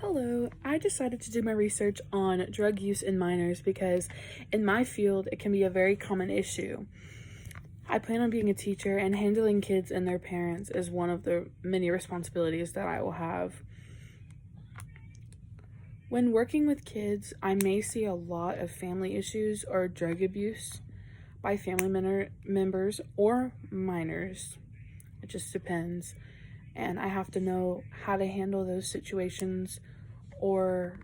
Hello, I decided to do my research on drug use in minors because in my field it can be a very common issue. I plan on being a teacher, and handling kids and their parents is one of the many responsibilities that I will have. When working with kids, I may see a lot of family issues or drug abuse by family members or minors. It just depends. And I have to know how to handle those situations, or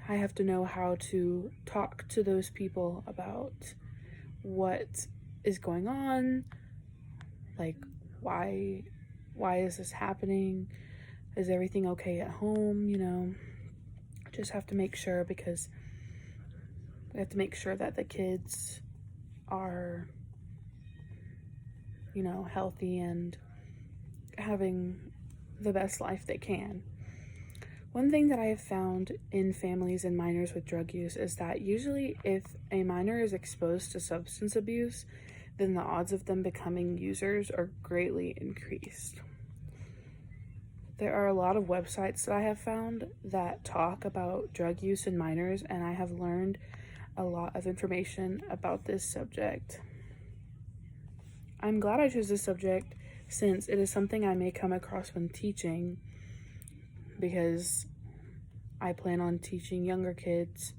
I have to know how to talk to those people about what is going on, like why is this happening? Is everything okay at home? Just have to make sure, because we have to make sure that the kids are, healthy and having the best life they can. One thing that I have found in families and minors with drug use is that usually if a minor is exposed to substance abuse, then the odds of them becoming users are greatly increased. There are a lot of websites that I have found that talk about drug use in minors, and I have learned a lot of information about this subject. I'm glad I chose this subject since it is something I may come across when teaching, because I plan on teaching younger kids.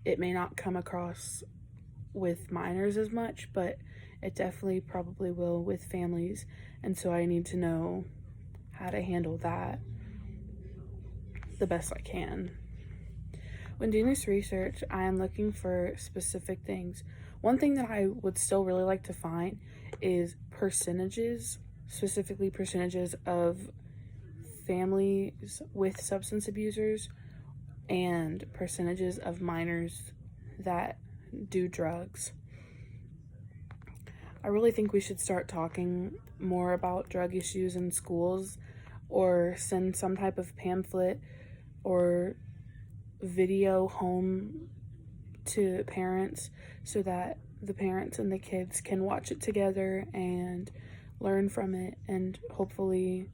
It may not come across with minors as much, but it definitely probably will with families, and so I need to know how to handle that the best I can. When doing this research, I am looking for specific things. One thing that I would still really like to find is percentages, specifically percentages of families with substance abusers and percentages of minors that do drugs. I really think we should start talking more about drug issues in schools, or send some type of pamphlet or video home to parents so that the parents and the kids can watch it together and learn from it, and hopefully,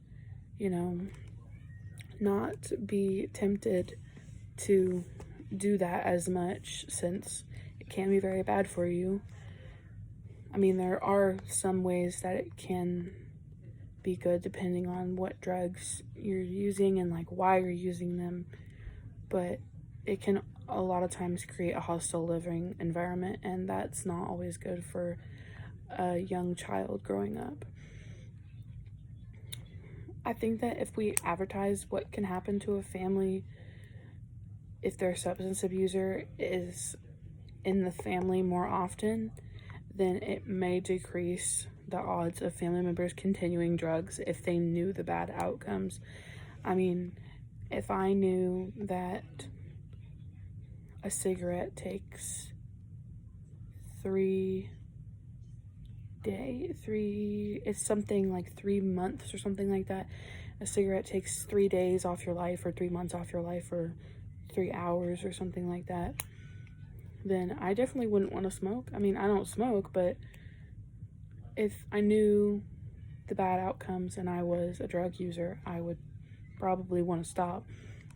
not be tempted to do that as much, since it can be very bad for you. I mean, there are some ways that it can be good depending on what drugs you're using and like why you're using them, but it can a lot of times create a hostile living environment, and that's not always good for a young child growing up. I think that if we advertise what can happen to a family if their substance abuser is in the family more often, then it may decrease the odds of family members continuing drugs if they knew the bad outcomes. I mean, if I knew that a cigarette takes it's something like 3 months or something like that. A cigarette takes 3 days off your life, or 3 months off your life, or 3 hours or something like that. Then I definitely wouldn't want to smoke. I mean, I don't smoke, but if I knew the bad outcomes and I was a drug user, I would probably want to stop,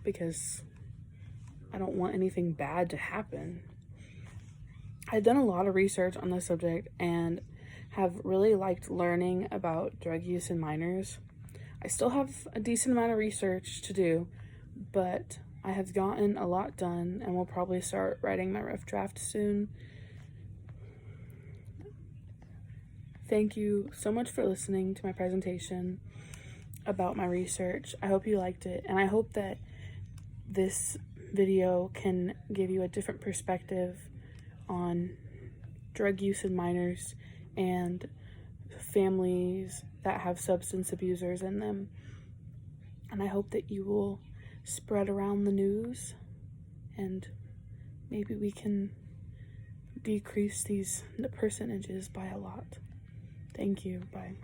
because I don't want anything bad to happen. I've done a lot of research on this subject and have really liked learning about drug use in minors. I still have a decent amount of research to do, but I have gotten a lot done and will probably start writing my rough draft soon. Thank you so much for listening to my presentation about my research. I hope you liked it, and I hope that this video can give you a different perspective on drug use in minors and families that have substance abusers in them. And I hope that you will spread around the news, and maybe we can decrease the percentages by a lot. Thank you. Bye.